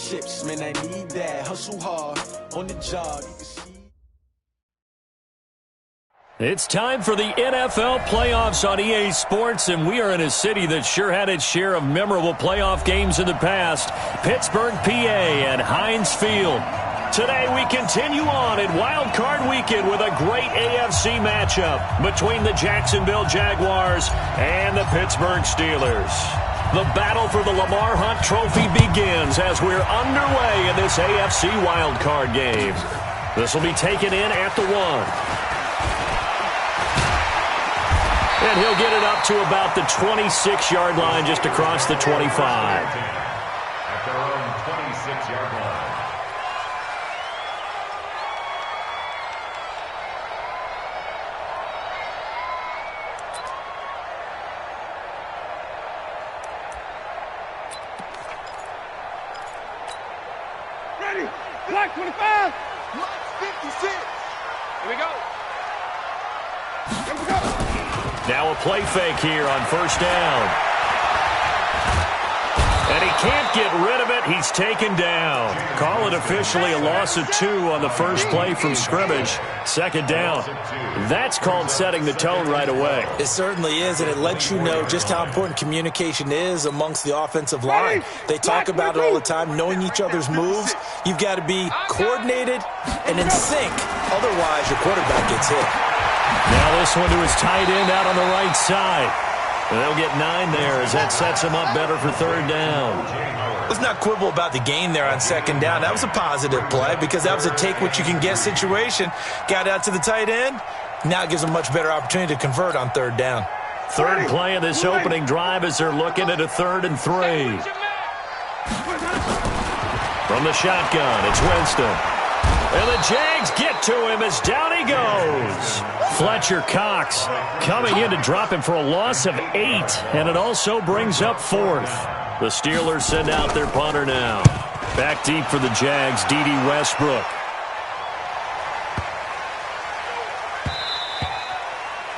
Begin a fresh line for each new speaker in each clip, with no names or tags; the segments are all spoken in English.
chips, man, I need that. Hustle hard on the job.
It's time for the NFL playoffs on EA Sports, and we are in a city that sure had its share of memorable playoff games in the past, Pittsburgh, PA, at Heinz Field. Today we continue on in Wild Card Weekend with a great AFC matchup between the Jacksonville Jaguars and the Pittsburgh Steelers. The battle for the Lamar Hunt Trophy begins as we're underway in this AFC Wild Card game. This will be taken in at the 1. And he'll get it up to about the 26-yard line, just across the 25.
At their own 26-yard line.
Ready? Black 25. Black 56. Here we go. Here we go.
Now a play fake here on first down. And he can't get rid of it. He's taken down. Call it officially a loss of 2 on the first play from scrimmage. Second down. That's called setting the tone right away.
It certainly is, and it lets you know just how important communication is amongst the offensive line. They talk about it all the time, knowing each other's moves. You've got to be coordinated and in sync. Otherwise, your quarterback gets hit.
Now this one to his tight end out on the right side. And they'll get 9 there as that sets him up better for third down.
Let's not quibble about the gain there on second down. That was a positive play because that was a take-what-you-can-get situation. Got out to the tight end. Now it gives them a much better opportunity to convert on third down.
Third play of this opening drive as they're looking at a 3rd and 3. From the shotgun, it's Winston. And the Jags get to him as down he goes. Fletcher Cox coming in to drop him for a loss of 8, and it also brings up 4th. The Steelers send out their punter now. Back deep for the Jags, D.D. Westbrook.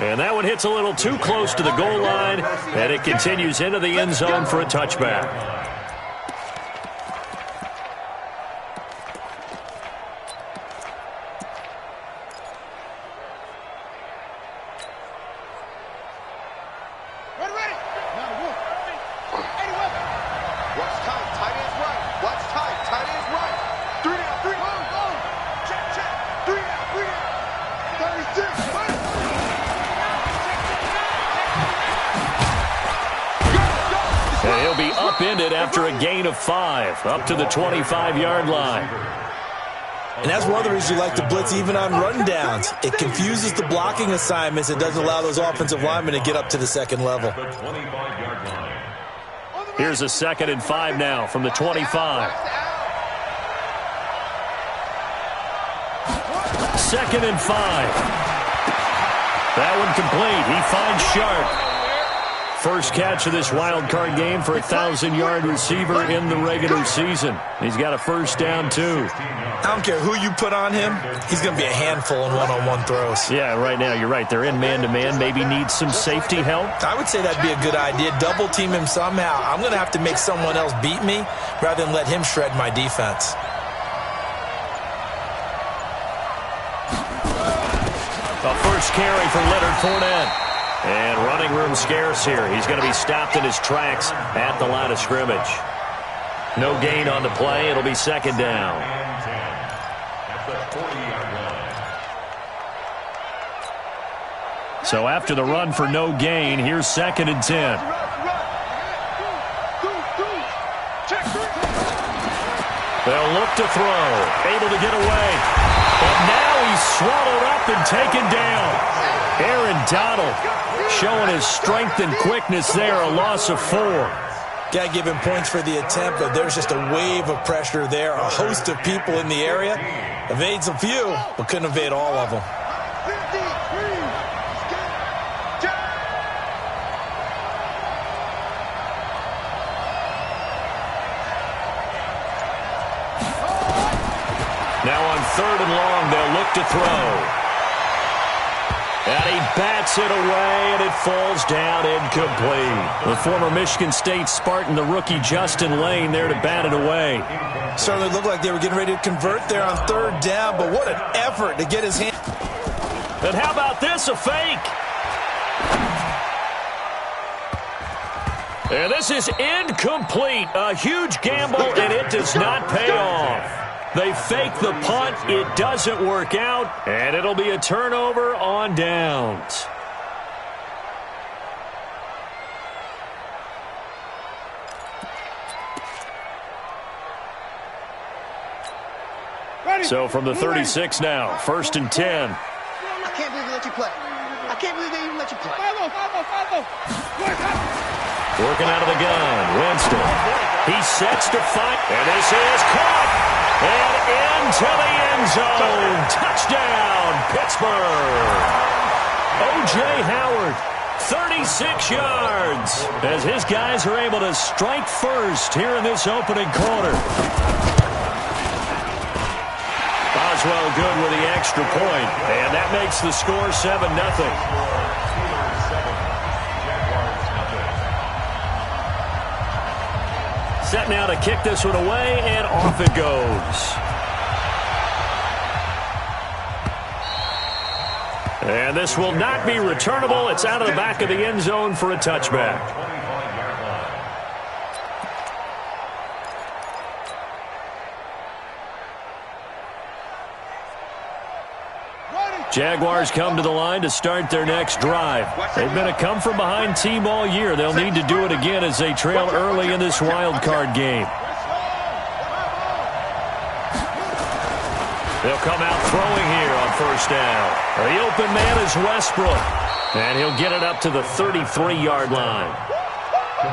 And that one hits a little too close to the goal line, and it continues into the end zone for a touchback. He'll be upended after a gain of 5, up to the 25-yard line.
And that's one of the reasons you like to blitz even on rundowns. It confuses the blocking assignments. It doesn't allow those offensive linemen to get up to the second level.
Here's a 2nd and 5 now from the 25. 2nd and 5. That one complete. He finds Sharp. First catch of this wild card game for a 1,000-yard receiver in the regular season. He's got a first down, too.
I don't care who you put on him. He's going to be a handful in one-on-one throws.
Yeah, right now, you're right. They're in man-to-man. Maybe need some safety help.
I would say that'd be a good idea. Double team him somehow. I'm going to have to make someone else beat me rather than let him shred my defense.
A first carry for Leonard Fournette. And running room scarce here. He's going to be stopped in his tracks at the line of scrimmage. No gain on the play. It'll be second down. So after the run for no gain, here's 2nd and 10. They'll look to throw. Able to get away. But now he's swallowed up and taken down. Aaron Donald showing his strength and quickness there, a loss of 4.
Got to give him points for the attempt, but there's just a wave of pressure there. A host of people in the area. Evades a few, but couldn't evade all of them.
Now on 3rd and long, they'll look to throw. And he bats it away, and it falls down incomplete. The former Michigan State Spartan, the rookie Justin Lane, there to bat it away.
Certainly looked like they were getting ready to convert there on third down, but what an effort to get his hand.
And how about this, a fake? And this is incomplete. A huge gamble, and it does not pay off. They fake the punt. It doesn't work out, and it'll be a turnover on downs. So from the 36 now, 1st and 10.
I can't believe they let you play. I can't believe they even let you play.
Working out of the gun, Winston. He sets to fight, and this is caught. And into the end zone. Touchdown, Pittsburgh. O.J. Howard, 36 yards, as his guys are able to strike first here in this opening quarter. Boswell good with the extra point, and that makes the score 7-0. Set now to kick this one away, and off it goes. And this will not be returnable. It's out of the back of the end zone for a touchback. Jaguars come to the line to start their next drive. They've been a come-from-behind team all year. They'll need to do it again as they trail early in this wild card game. They'll come out throwing here on first down. The open man is Westbrook, and he'll get it up to the 33-yard line.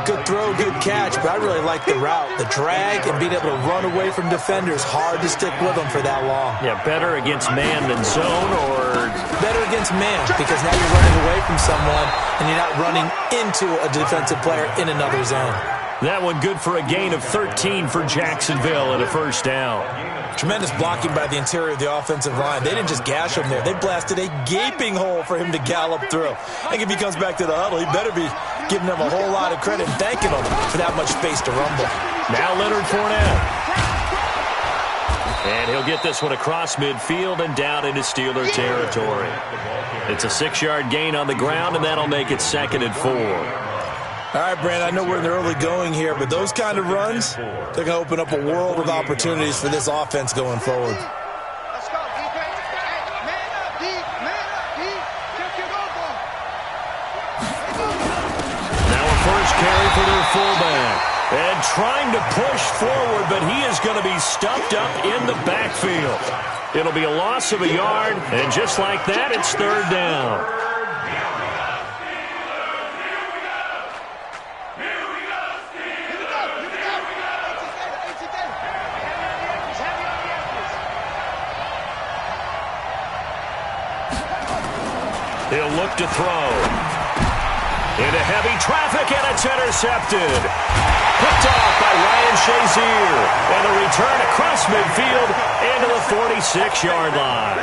Good throw, good catch, but I really like the route. The drag and being able to run away from defenders, hard to stick with them for that long.
Yeah, better against man than zone, or?
Better against man, because now you're running away from someone and you're not running into a defensive player in another zone.
That one good for a gain of 13 for Jacksonville and a first down.
Tremendous blocking by the interior of the offensive line. They didn't just gash him there. They blasted a gaping hole for him to gallop through. I think if he comes back to the huddle, he better be giving them a whole lot of credit and thanking them for that much space to rumble.
Now Leonard Fournette. And he'll get this one across midfield and down into Steeler territory. It's a 6-yard gain on the ground, and that'll make it 2nd and 4.
All right, Brandon, I know we're in the early going here, but those kind of runs, they're going to open up a world of opportunities for this offense going forward.
Let's go, defense. Hey, man up, D. Man up, D. Check your ball.
Now a first carry for their fullback. And trying to push forward, but he is going to be stuffed up in the backfield. It'll be a loss of a yard, and just like that, it's 3rd down. He'll look to throw. Into heavy traffic, and it's intercepted. Picked off by Ryan Shazier. And a return across midfield into the 46-yard line.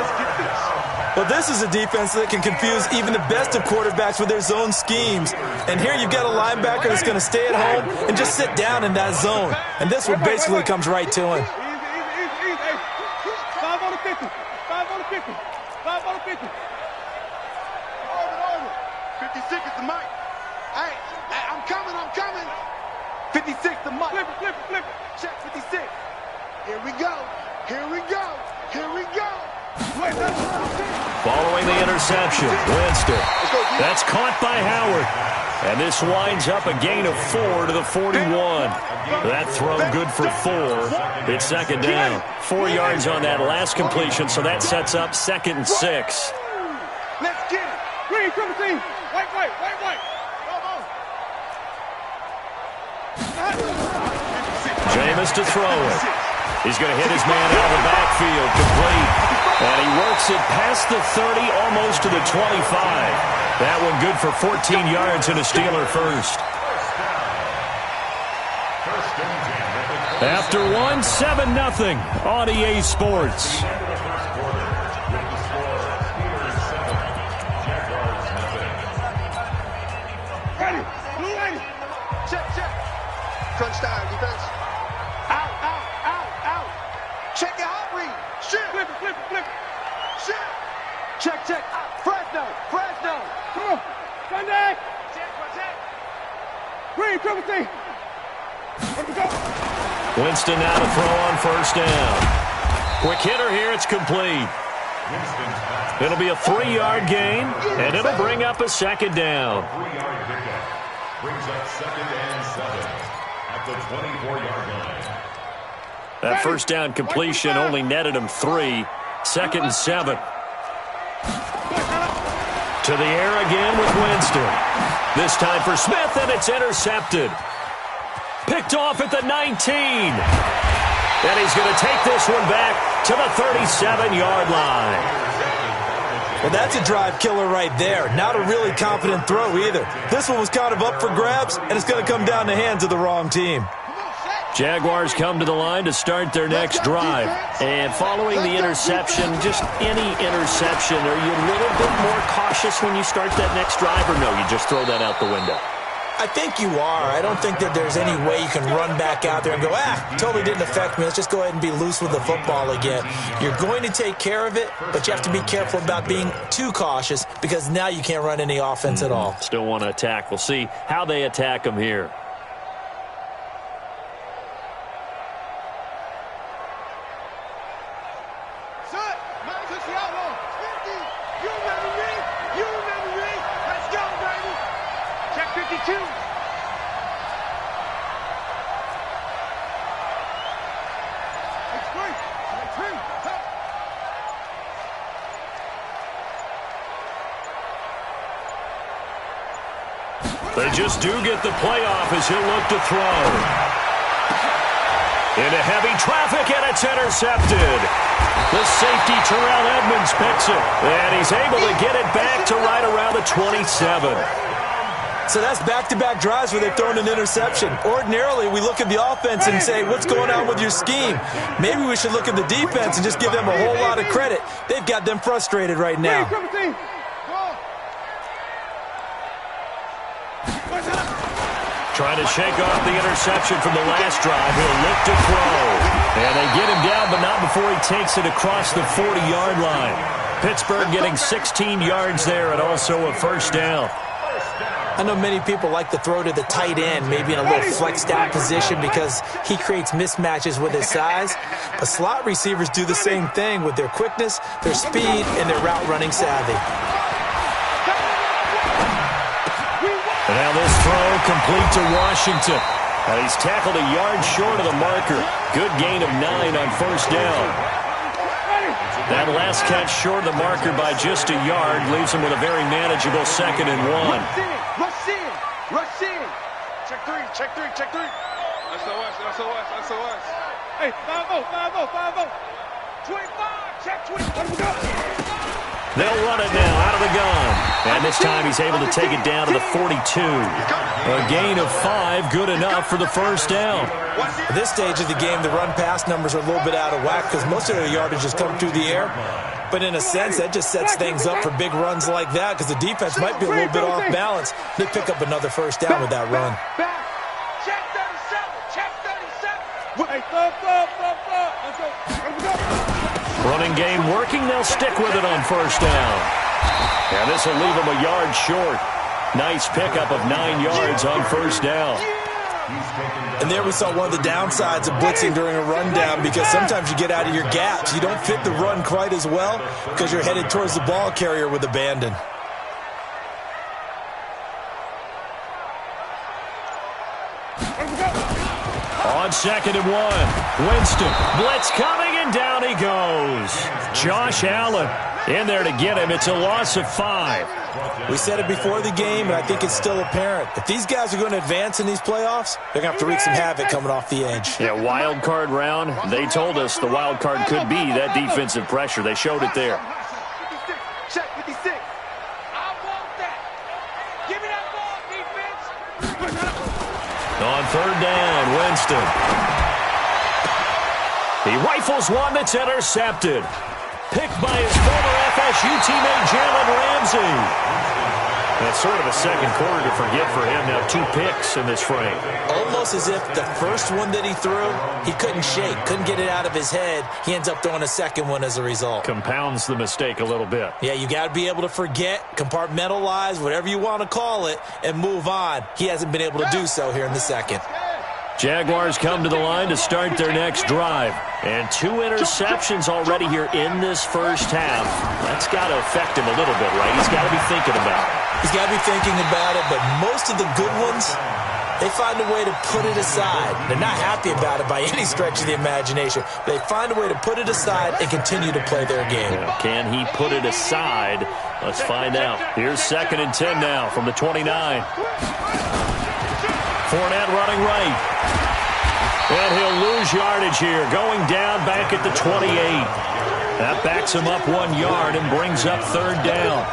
Well, this is a defense that can confuse even the best of quarterbacks with their zone schemes. And here you've got a linebacker that's going to stay at home and just sit down in that zone. And this one basically comes right to him.
5 on the 50. 5 on the 50. 5 on the 50.
56 is the mic. Hey, I'm coming. 56 the mic.
Flip it.
Check 56. Here we go.
Following the interception, Winston. That's caught by Howard. And this winds up a gain of 4 to the 41. That throw good for 4. It's 2nd down. 4 yards on that last completion, so that sets up 2nd and 6.
Let's get it.
Green, triple team. White.
Jameis to throw it. He's going to hit his man out of the backfield, complete. And he works it past the 30, almost to the 25. That one good for 14 yards and a Steeler first. After 7-0 on EA Sports.
Crunch time, defense. Out, out, out, out. Check your hot read. Shit.
Flip it, flip it, flip it.
Shit. Check, check. Fresno, Fresno.
Come on. Sunday.
Check, check.
Green, triple T. Let me go.
Winston now to throw on first down. Quick hitter here. It's complete. It'll be a 3-yard gain, and it'll bring up a second down.
3-yard pickup brings up 2nd and 7 at the 24-yard line.
That first down completion only netted him 3. 2nd and 7. To the air again with Winston. This time for Smith, and it's intercepted. Picked off at the 19. And he's going to take this one back to the 37-yard line.
Well, that's a drive killer right there. Not a really confident throw either. This one was kind of up for grabs, and it's going to come down the hands of the wrong team.
Jaguars come to the line to start their next drive. And following the interception, just any interception, are you a little bit more cautious when you start that next drive, or no, you just throw that out the window?
I think you are. I don't think that there's any way you can run back out there and go, totally didn't affect me. Let's just go ahead and be loose with the football again. You're going to take care of it, but you have to be careful about being too cautious because now you can't run any offense at all.
Still want to attack. We'll see how they attack them here. They just do get the playoff as he'll look to throw. Into heavy traffic, and it's intercepted. The safety, Terrell Edmonds, picks it. And he's able to get it back to right around the 27.
So that's back-to-back drives where they've thrown an interception. Ordinarily, we look at the offense and say, what's going on with your scheme? Maybe we should look at the defense and just give them a whole lot of credit. They've got them frustrated right now.
Trying to shake off the interception from the last drive. He'll look to throw. And they get him down, but not before he takes it across the 40-yard line. Pittsburgh getting 16 yards there and also a first down.
I know many people like to throw to the tight end, maybe in a little flexed out position because he creates mismatches with his size. But slot receivers do the same thing with their quickness, their speed, and their route running savvy.
And now this throw complete to Washington. And he's tackled a yard short of the marker. Good gain of 9 on first down. That last catch short of the marker by just a yard leaves him with a very manageable 2nd and 1.
Rush in, rush in. Check 3, check 3, check 3. SOS, SOS, SOS.
Hey, 5-0, 5-0, 5-0. 25, check 20.
They'll run it now out of the gun. And this time he's able to take it down to the 42. A gain of 5, good enough for the first down.
At this stage of the game, the run-pass numbers are a little bit out of whack because most of their yardage has come through the air. But in a sense, that just sets things up for big runs like that because the defense might be a little bit off balance. They pick up another first down with that run.
Check 37, check 37.
Hey, thump. Let's go.
Running game working. They'll stick with it on first down. And this will leave them a yard short. Nice pickup of 9 yards on first down.
And there we saw one of the downsides of blitzing during a rundown because sometimes you get out of your gaps. You don't fit the run quite as well because you're headed towards the ball carrier with abandon.
On 2nd and 1, Winston, blitz coming, and down he goes. Josh Allen in there to get him. It's a loss of 5.
We said it before the game, and I think it's still apparent. If these guys are going to advance in these playoffs, they're going to have to wreak some havoc coming off the edge.
Yeah, wild card round. They told us the wild card could be that defensive pressure. They showed it there.
56, check 56. I want that. Give me that ball, defense.
On 3rd down, Winston. He rifles one that's intercepted. Picked by his former FSU teammate Jalen Ramsey. That's sort of a second quarter to forget for him. Now 2 picks in this frame.
Almost as if the first one that he threw, he couldn't shake, couldn't get it out of his head. He ends up throwing a second one as a result.
Compounds the mistake a little bit.
Yeah, you got to be able to forget, compartmentalize, whatever you want to call it, and move on. He hasn't been able to do so here in the second.
Jaguars come to the line to start their next drive. And 2 interceptions already here in this first half. That's got to affect him a little bit, right? He's got to be thinking about it.
He's got to be thinking about it, but most of the good ones, they find a way to put it aside. They're not happy about it by any stretch of the imagination. They find a way to put it aside and continue to play their game.
Yeah, can he put it aside? Let's find out. Here's 2nd and 10 now from the 29. Fournette running right. And he'll lose yardage here, going down back at the 28. That backs him up 1 yard and brings up 3rd down.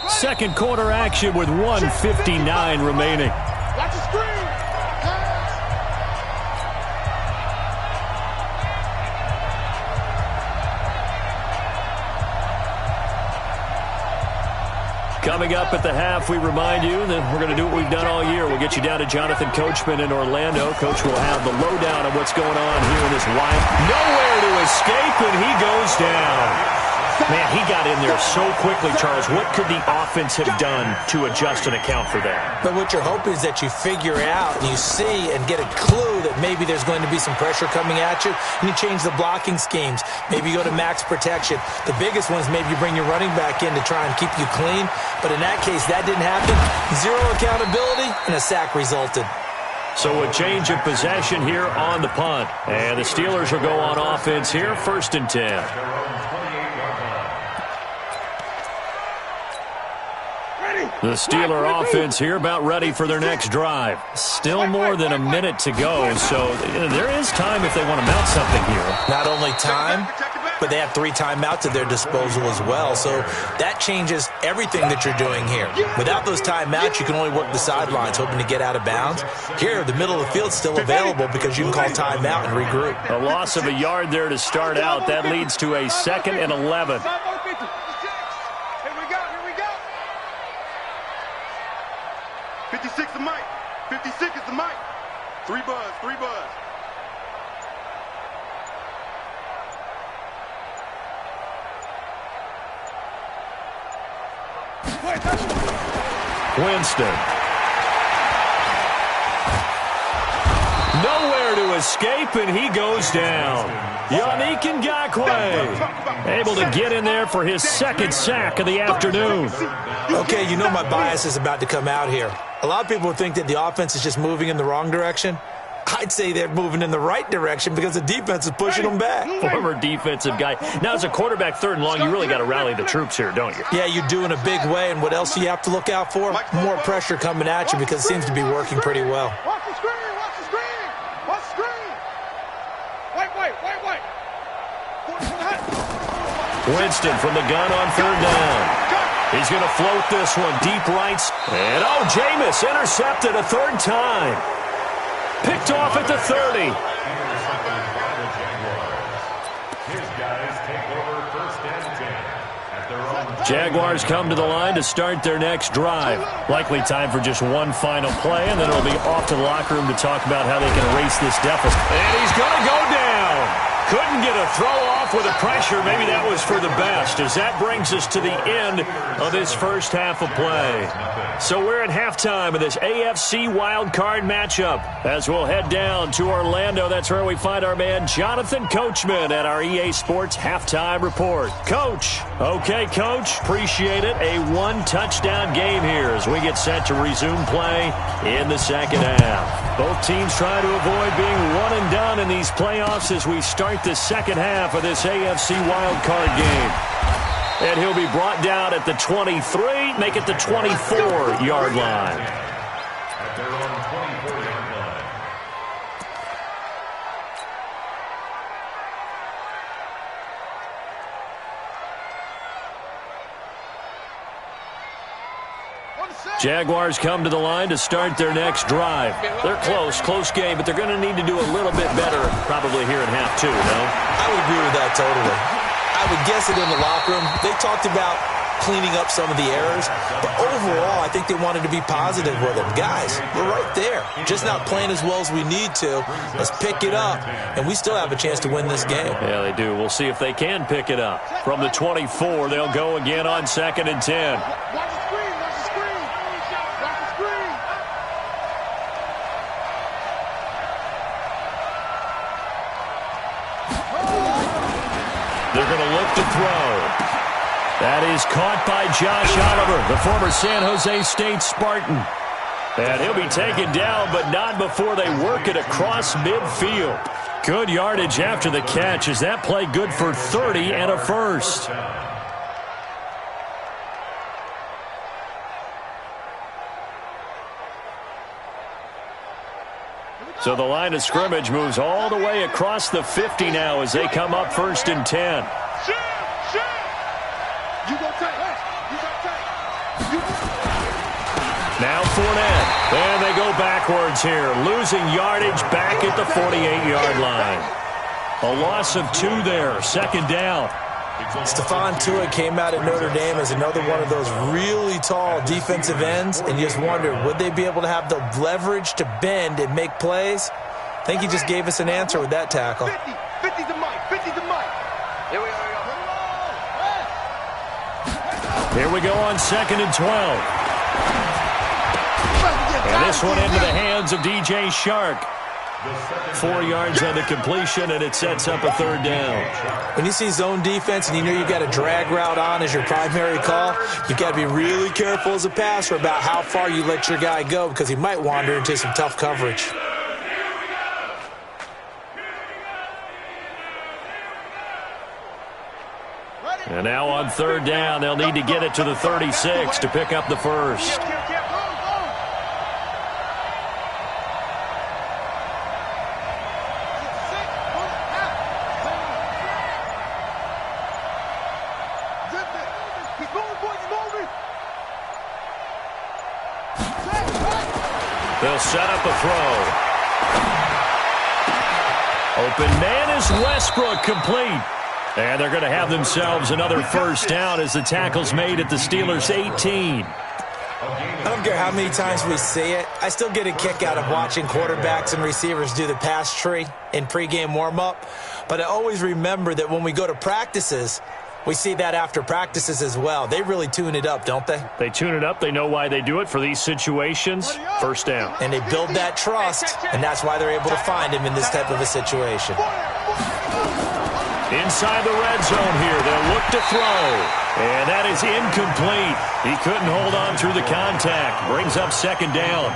Second quarter action with 1:59 remaining.
Watch the screen.
Coming up at the half, we remind you that we're going to do what we've done all year. We'll get you down to Jonathan Coachman in Orlando. Coach will have the lowdown of what's going on here in this wild. Nowhere to escape, and he goes down. Man, he got in there so quickly, Charles. What could the offense have done to adjust and account for that?
But what you're hoping is that you figure out and you see and get a clue that maybe there's going to be some pressure coming at you, and you change the blocking schemes. Maybe you go to max protection. The biggest one is maybe you bring your running back in to try and keep you clean. But in that case, that didn't happen. 0 accountability, and a sack resulted.
So a change of possession here on the punt. And the Steelers will go on offense here, 1st and 10. The Steeler offense here about ready for their next drive. Still more than a minute to go, so there is time if they want to mount something here.
Not only time, but they have 3 timeouts at their disposal as well, so that changes everything that you're doing here. Without those timeouts, you can only work the sidelines, hoping to get out of bounds. Here, the middle of the field's still available because you can call timeout and regroup.
A loss of a yard there to start out. That leads to a 2nd and 11.
Here we go. 56 is the mic. 56 is the mic. 3 buzz.
Winston. Nowhere to escape, and he goes down. Yannick Ngakoue able to get in there for his 2nd sack of the afternoon.
Okay, you know my bias is about to come out here. A lot of people think that the offense is just moving in the wrong direction. I'd say they're moving in the right direction because the defense is pushing them back.
Former defensive guy. Now, as a quarterback 3rd and long, you really got to rally the troops here, don't you?
Yeah, you do in a big way. And what else do you have to look out for? More pressure coming at you because it seems to be working pretty well.
Watch the screen. Wait.
Winston from the gun on 3rd down. He's going to float this one deep right. And, Jameis intercepted a 3rd time. Picked off at the 30. Jaguars come to the line to start their next drive. Likely time for just one final play, and then it'll be off to the locker room to talk about how they can erase this deficit. And he's going to go down. Couldn't get a throw off with the pressure. Maybe that was for the best, as that brings us to the end of this first half of play. So we're at halftime of this AFC wildcard matchup. As we'll head down to Orlando, that's where we find our man Jonathan Coachman at our EA Sports Halftime Report. Coach. Okay, Coach. Appreciate it. A 1-touchdown game here as we get set to resume play in the second half. Both teams trying to avoid being one and done in these playoffs as we start the second half of this AFC wildcard game. And he'll be brought down at the 23, make it the 24-yard line.
At their own 24-yard line.
Jaguars come to the line to start their next drive. They're close game, but they're going to need to do a little bit better probably here in half two, no?
I would agree with that totally. I would guess it in the locker room. They talked about cleaning up some of the errors, but overall, I think they wanted to be positive with it. Guys, we're right there. Just not playing as well as we need to. Let's pick it up, and we still have a chance to win this game.
Yeah, they do. We'll see if they can pick it up. From the 24, they'll go again on 2nd and 10.
Watch the screen, watch the screen. Watch the screen.
They're going to look to throw. That is caught by Josh Oliver, the former San Jose State Spartan. And he'll be taken down, but not before they work it across midfield. Good yardage after the catch. Is that play good for 30 and a first? So the line of scrimmage moves all the way across the 50 now as they come up 1st and 10. Now Fournette, and they go backwards here, losing yardage back at the 48-yard line. A loss of 2 there, 2nd down.
Stephon Tuitt came out of Notre Dame as another one of those really tall defensive ends, and you just wondered, would they be able to have the leverage to bend and make plays? I think he just gave us an answer with that tackle.
50's the mic, 50's the mic. Here we go.
Here we go on 2nd and 12. And this one into the hands of DJ Shark. 4 yards on the completion, and it sets up a 3rd down.
When you see zone defense and you know you've got a drag route on as your primary call, you've got to be really careful as a passer about how far you let your guy go because he might wander into some tough coverage.
And now on 3rd down, they'll need to get it to the 36 to pick up the first. They'll set up a throw. Open man is Westbrook, complete. And they're going to have themselves another first down as the tackle's made at the Steelers' 18.
I don't care how many times we see it. I still get a kick out of watching quarterbacks and receivers do the pass tree in pregame warm-up. But I always remember that when we go to practices, we see that after practices as well. They really tune it up, don't they?
They tune it up. They know why they do it for these situations. First down.
And they build that trust, and that's why they're able to find him in this type of a situation.
Inside the red zone here. They'll look to throw. And that is incomplete. He couldn't hold on through the contact. Brings up 2nd down.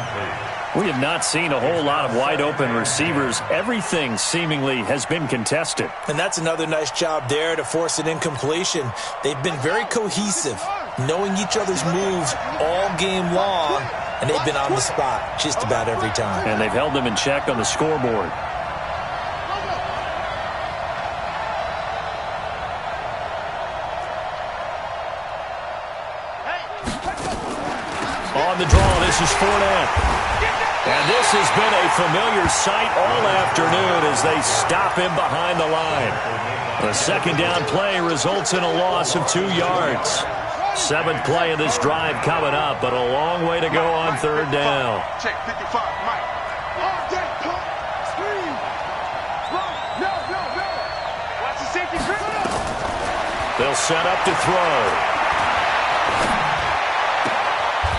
We have not seen a whole lot of wide-open receivers. Everything seemingly has been contested.
And that's another nice job there to force an incompletion. They've been very cohesive, knowing each other's moves all game long, and they've been on the spot just about every time.
And they've held them in check on the scoreboard. On the draw, this is Fournette. And this has been a familiar sight all afternoon as they stop him behind the line. The 2nd down play results in a loss of 2 yards. 7th play of this drive coming up, but a long way to go on 3rd down.
Check 55, Mike. Watch the safety grip.
They'll set up to throw.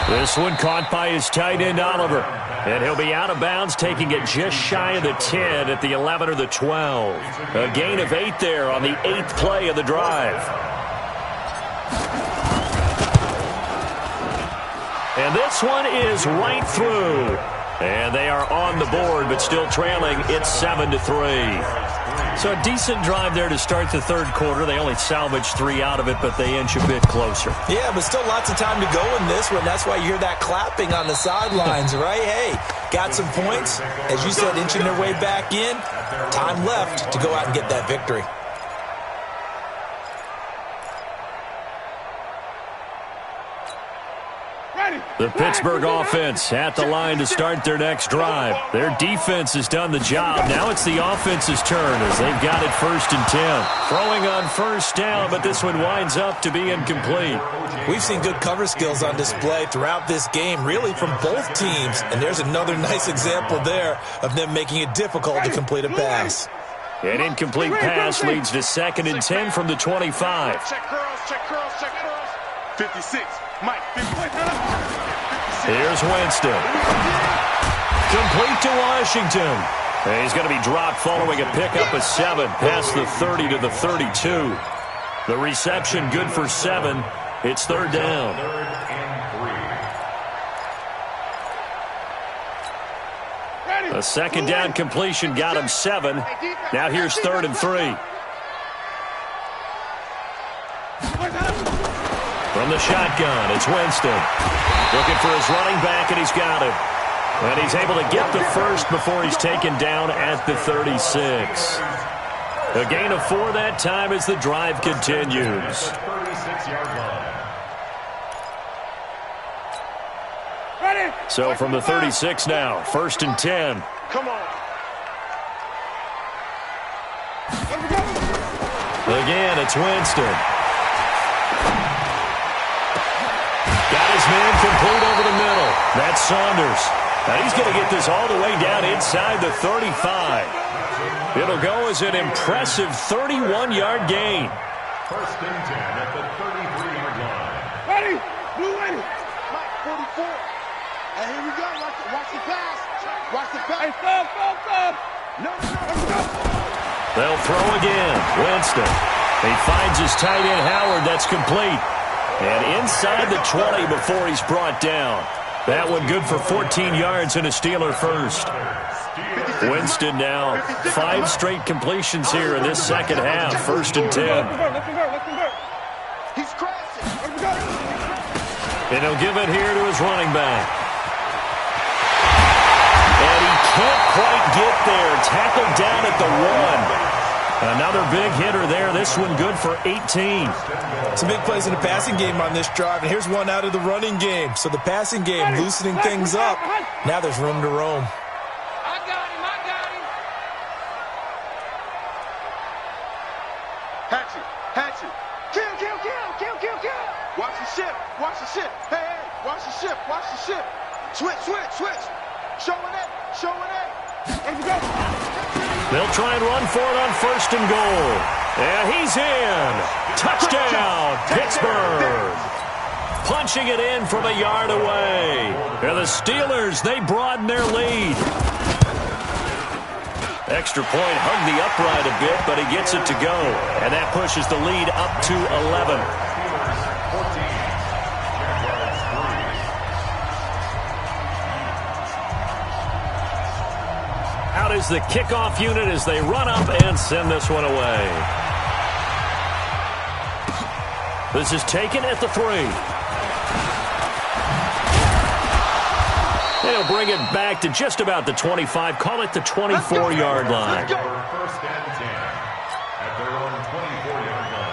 This one caught by his tight end, Oliver. And he'll be out of bounds, taking it just shy of the 10 at the 11 or the 12. A gain of 8 there on the 8th play of the drive. And this one is right through. And they are on the board, but still trailing. It's 7-3. So a decent drive there to start the 3rd quarter. They only salvaged 3 out of it, but they inch a bit closer.
Yeah, but still lots of time to go in this one. That's why you hear that clapping on the sidelines, right? Hey, got some points. As you said, inching their way back in. Time left to go out and get that victory.
The Pittsburgh offense at the line to start their next drive. Their defense has done the job. Now it's the offense's turn as they've got it 1st and 10. Throwing on first down, but this one winds up to be incomplete.
We've seen good cover skills on display throughout this game, really from both teams. And there's another nice example there of them making it difficult to complete a pass.
An incomplete pass leads to 2nd and 10 from the 25.
Check curls, check curls, check curls. 56. Mike, 56.
Here's Winston. Complete to Washington. And he's going to be dropped following a pickup of 7 past the 30 to the 32. The reception good for 7. It's 3rd down.
3rd and 3.
A 2nd down completion got him 7. Now here's 3rd and 3. From the shotgun, it's Winston. Looking for his running back, and he's got him. And he's able to get the first before he's taken down at the 36. A gain of 4 that time as the drive continues.
36-yard line.
So from the 36 now, 1st and 10.
Come on.
Again, it's Winston. Got his man complete over the middle. That's Saunders. Now he's going to get this all the way down inside the 35. It'll go as an impressive 31-yard gain.
1st and 10 at the 33-yard line.
Ready? Blue ready.
Mike, 44. And here we go. Watch the pass. Watch the pass.
Hey, stop.
No.
They'll throw again. Winston. He finds his tight end, Howard. That's complete. And inside the 20 before he's brought down. That one good for 14 yards and a Steeler first. Winston now 5 straight completions here in this second half. 1st and 10.
He's crashing.
And he'll give it here to his running back. And he can't quite get there. Tackled down at the 1. Another big hitter there. This one good for 18.
Some big plays in the passing game on this drive, and here's one out of the running game. So the passing game loosening things up. Now there's room to roam.
I got him. Hatchet. Kill. Watch the ship. Hey, watch the ship. Switch. Showing it.
Let's go.
They'll try and run for it on 1st and goal. And he's in. Touchdown, Pittsburgh. Punching it in from a yard away. And the Steelers, they broaden their lead. Extra point hugged the upright a bit, but he gets it to go. And that pushes the lead up to 11. Out is the kickoff unit as they run up and send this one away. This is taken at the 3. They'll bring it back to just about the 25. Call it the 24-yard line.
1st and 10 at their own 24-yard line.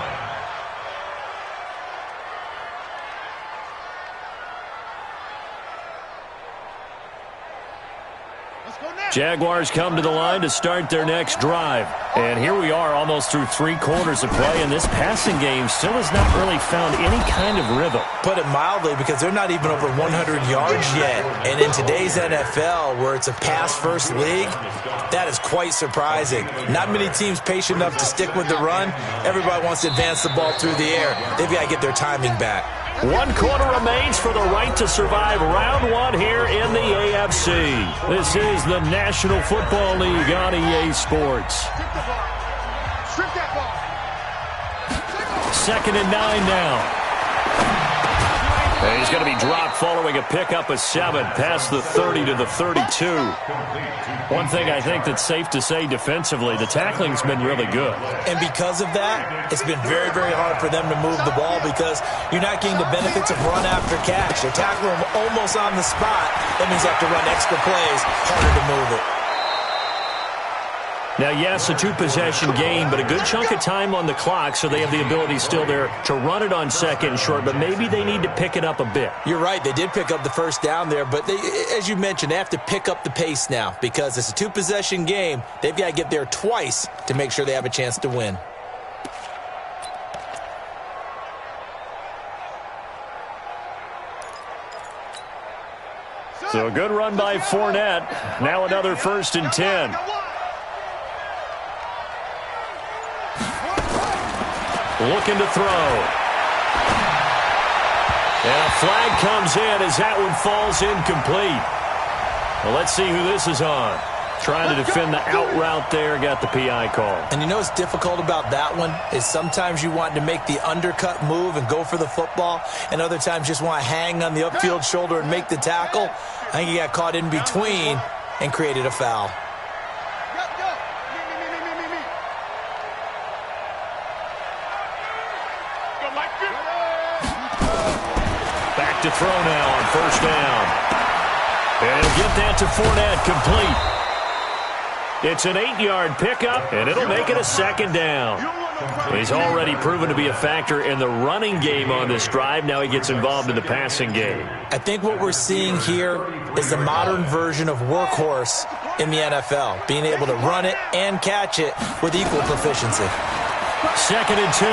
Jaguars come to the line to start their next drive. And here we are almost through 3 quarters of play, and this passing game still has not really found any kind of rhythm.
Put it mildly, because they're not even over 100 yards yet. And in today's NFL, where it's a pass-first league, that is quite surprising. Not many teams patient enough to stick with the run. Everybody wants to advance the ball through the air. They've got to get their timing back.
1 quarter remains for the right to survive round 1 here in the AFC. This is the National Football League on EA Sports.
Strip that ball.
2nd and 9 now. And he's going to be dropped following a pickup of 7 past the 30 to the 32. One thing I think that's safe to say defensively, the tackling's been really good.
And because of that, it's been very, very hard for them to move the ball because you're not getting the benefits of run after catch. They're tackling them almost on the spot. That means you have to run extra plays, harder to move it.
Now, yes, a two-possession game, but a good chunk of time on the clock, so they have the ability still there to run it on second and short, but maybe they need to pick it up a bit.
You're right. They did pick up the first down there, but as you mentioned, they have to pick up the pace now because it's a two-possession game. They've got to get there twice to make sure they have a chance to win.
So a good run by Fournette. Now another 1st and 10. Looking to throw. And a flag comes in as that one falls incomplete. Well, let's see who this is on. Trying to defend the out route there, got the PI call.
And you know what's difficult about that one is sometimes you want to make the undercut move and go for the football, and other times just want to hang on the upfield shoulder and make the tackle. I think he got caught in between and created a foul.
Back to throw now on 1st down. And he'll get that to Fournette, complete. It's an 8-yard pickup, and it'll make it a 2nd down. He's already proven to be a factor in the running game on this drive. Now he gets involved in the passing game.
I think what we're seeing here is the modern version of workhorse in the NFL, being able to run it and catch it with equal proficiency.
2nd and 2.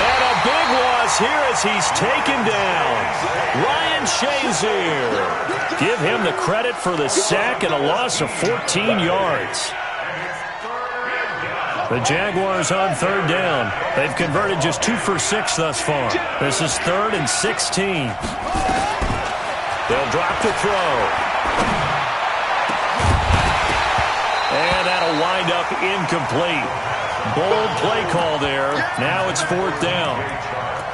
And a big loss here as he's taken down. Ryan Shazier. Give him the credit for the sack and a loss of 14 yards. The Jaguars on 3rd down. They've converted just 2 for 6 thus far. This is 3rd and 16. They'll drop to throw. And that'll wind up incomplete. Bold play call there. Now it's 4th down.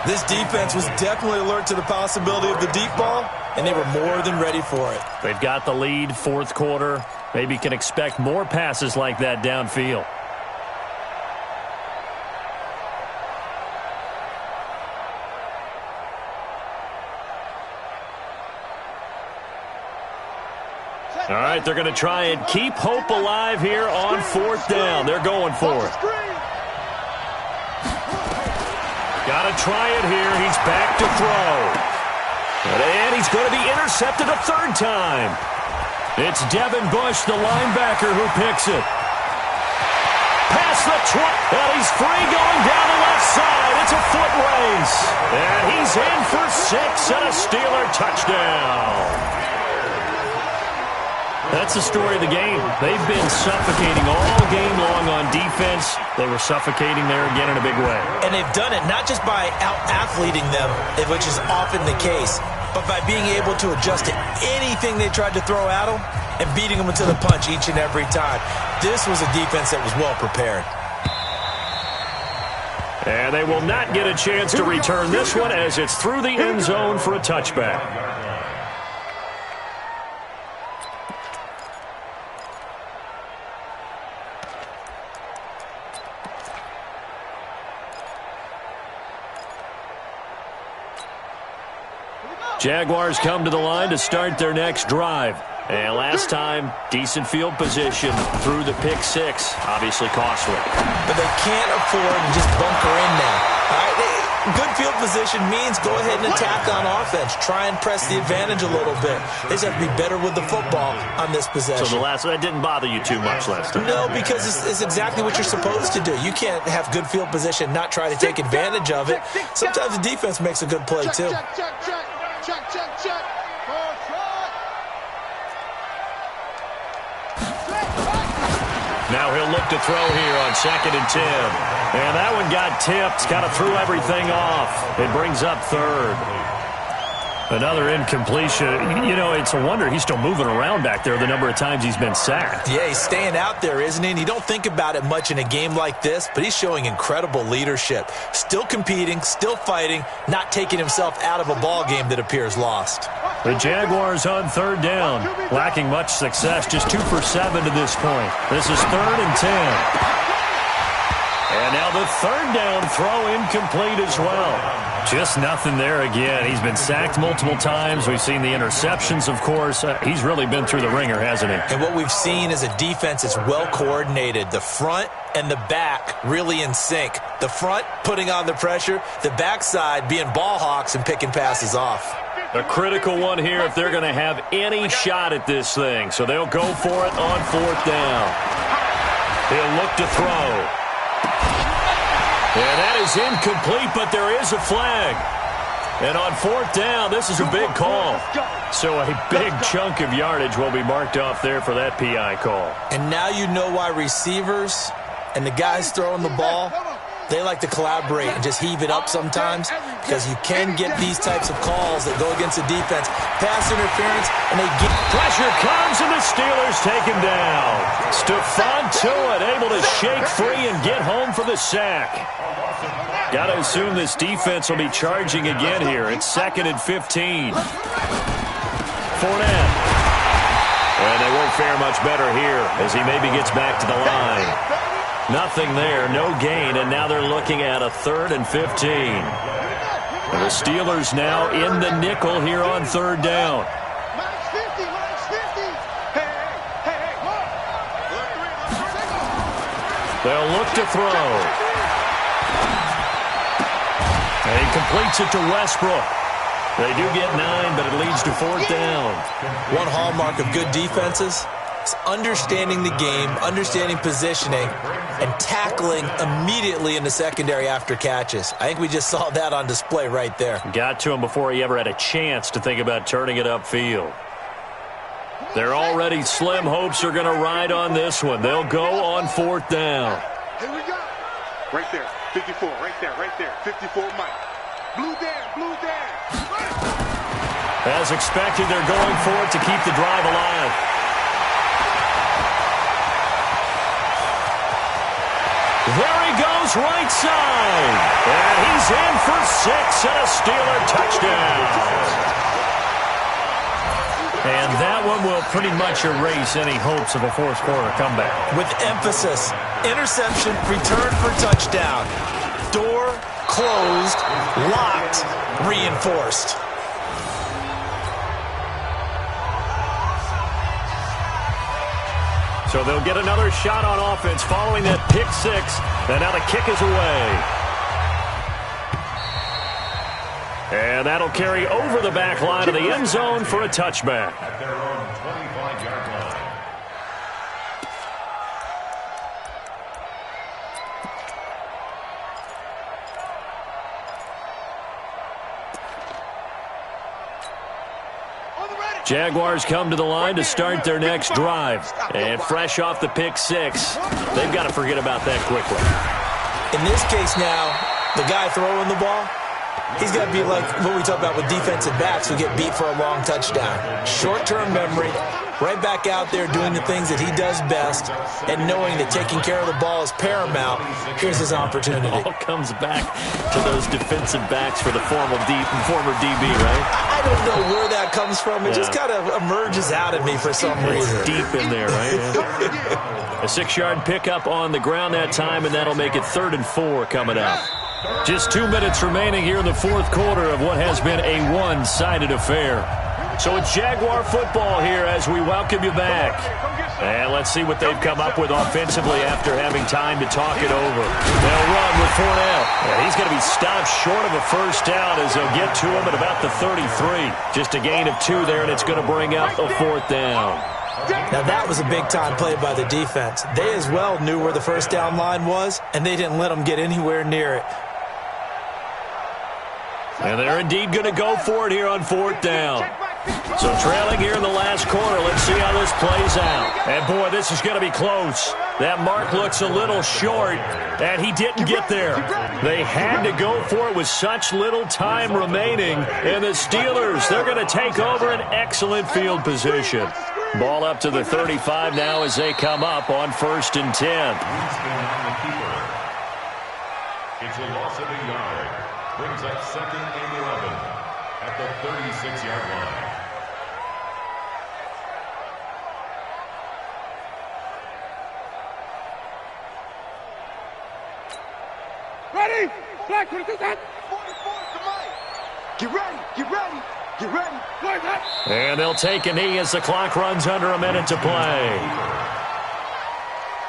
This defense was definitely alert to the possibility of the deep ball, and they were more than ready for it.
They've got the lead, 4th quarter. Maybe can expect more passes like that downfield. All right, they're going to try and keep hope alive here on 4th down. They're going for it. Got to try it here. He's back to throw. And he's going to be intercepted a 3rd time. It's Devin Bush, the linebacker, who picks it. Past the 20. Well, he's free going down the left side. It's a foot race. And he's in for 6 and a Steeler touchdown. That's the story of the game. They've been suffocating all game long on defense. They were suffocating there again in a big way.
And they've done it not just by out-athleting them, which is often the case, but by being able to adjust to anything they tried to throw at them and beating them to the punch each and every time. This was a defense that was well prepared.
And they will not get a chance to return this one as it's through the end zone for a touchback. Jaguars come to the line to start their next drive. And last time, decent field position through the pick 6. Obviously costly.
But they can't afford to just bunker in now. All right? Good field position means go ahead and attack on offense. Try and press the advantage a little bit. They just have to be better with the football on this possession.
So that didn't bother you too much last time?
No, because it's exactly what you're supposed to do. You can't have good field position, not try to take advantage of it. Sometimes the defense makes a good play, too.
Check.
Now he'll look to throw here on 2nd and 10. And that one got tipped. Kind of threw everything off. It brings up 3rd. Another incompletion. You know, it's a wonder he's still moving around back there the number of times he's been sacked.
Yeah, he's staying out there, isn't he? And you don't think about it much in a game like this, but he's showing incredible leadership. Still competing, still fighting, not taking himself out of a ball game that appears lost.
The Jaguars on 3rd down. Lacking much success, just 2 for 7 to this point. This is 3rd and 10. And And now the third down throw incomplete as well. Just nothing there again. He's been sacked multiple times. We've seen the interceptions, of course. He's really been through the ringer, hasn't he?
And what we've seen is a defense that's well coordinated. The front and the back really in sync. The front putting on the pressure, the backside being ball hawks and picking passes off.
A critical one here if they're going to have any shot at this thing. So they'll go for it on fourth down. He'll look to throw. And that is incomplete, but there is a flag. And on fourth down, this is a big call. So a big chunk of yardage will be marked off there for that PI call.
And now you know why receivers and the guys throwing the ball, they like to collaborate and just heave it up sometimes, because you can get these types of calls that go against the defense. Pass interference, and they get...
Pressure comes, and the Steelers take him down. Stephon Tuitt able to shake free and get home for the sack. Got to assume this defense will be charging again here. It's 2nd and 15. Fournette. And they won't fare much better here as he maybe gets back to the line. Nothing there, no gain, and now they're looking at a 3rd and 15. And the Steelers now in the nickel here on third down. They'll look to throw. And he completes it to Westbrook. They do get 9, but it leads to fourth down.
One hallmark of good defenses is understanding the game, understanding positioning, and tackling immediately in the secondary after catches. I think we just saw that on display right there.
Got to him before he ever had a chance to think about turning it upfield. They're already slim hopes are going to ride on this one. They'll go on fourth down.
Here we go. Right there, 54, right there, 54 Mike. Blue down.
As expected, they're going for it to keep the drive alive. There he goes, right side. And he's in for 6 and a Steeler touchdown. And that one will pretty much erase any hopes of a fourth quarter comeback.
With emphasis, interception, return for touchdown. Door closed, locked, reinforced.
So they'll get another shot on offense following that pick 6. And now the kick is away. And that'll carry over the back line of the end zone for a touchback.
At their own 25-yard line.
Jaguars come to the line to start their next drive. And fresh off the pick 6, they've got to forget about that quickly.
In this case now, the guy throwing the ball, he's got to be like what we talk about with defensive backs who get beat for a long touchdown. Short-term memory, right back out there doing the things that he does best, and knowing that taking care of the ball is paramount. Here's his opportunity.
It all comes back to those defensive backs for the former DB, right?
I don't know where that comes from. It just kind of emerges out of me for some reason.
Deep in there, right? Yeah. A 6-yard pickup on the ground that time, and that'll make it 3rd and 4 coming up. Just 2 minutes remaining here in the fourth quarter of what has been a one-sided affair. So it's Jaguar football here as we welcome you back. And let's see what they've come up with offensively after having time to talk it over. They'll run with Fournette. And he's going to be stopped short of a first down as they'll get to him at about the 33. Just a gain of 2 there, and it's going to bring up a fourth down.
Now that was a big-time play by the defense. They as well knew where the first down line was, and they didn't let them get anywhere near it.
And they're indeed going to go for it here on fourth down. So trailing here in the last quarter, let's see how this plays out. And boy, this is going to be close. That mark looks a little short, and he didn't get there. They had to go for it with such little time remaining. And the Steelers, they're going to take over an excellent field position. Ball up to the 35 now as they come up on 1st and 10.
It's a loss of a yard. Brings up 2nd and 11 at the 36-yard line.
Black 22 set.
44 to Mike. Get ready, get ready, get ready.
Black set.
And they'll take a knee as the clock runs under a minute to play.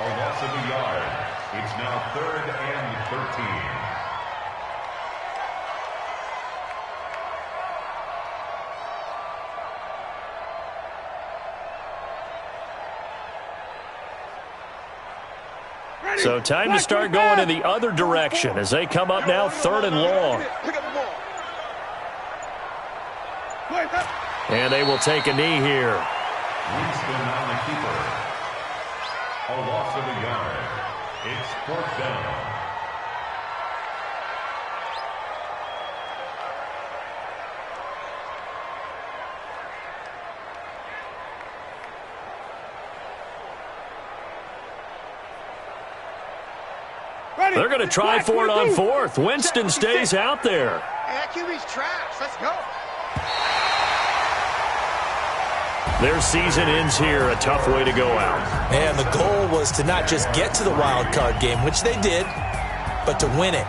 A loss of a yard. It's now 3rd and 13.
So time to start going in the other direction as they come up now 3rd and long.
Pick up the ball.
Black set.
And they will take a knee here.
Winston on the keeper. A loss of a yard. It's 4th down.
They're going to try for it on 4th. Winston stays out there.
Hey, that QB's trash. Let's go.
Their season ends here. A tough way to go out.
And the goal was to not just get to the wild card game, which they did, but to win it.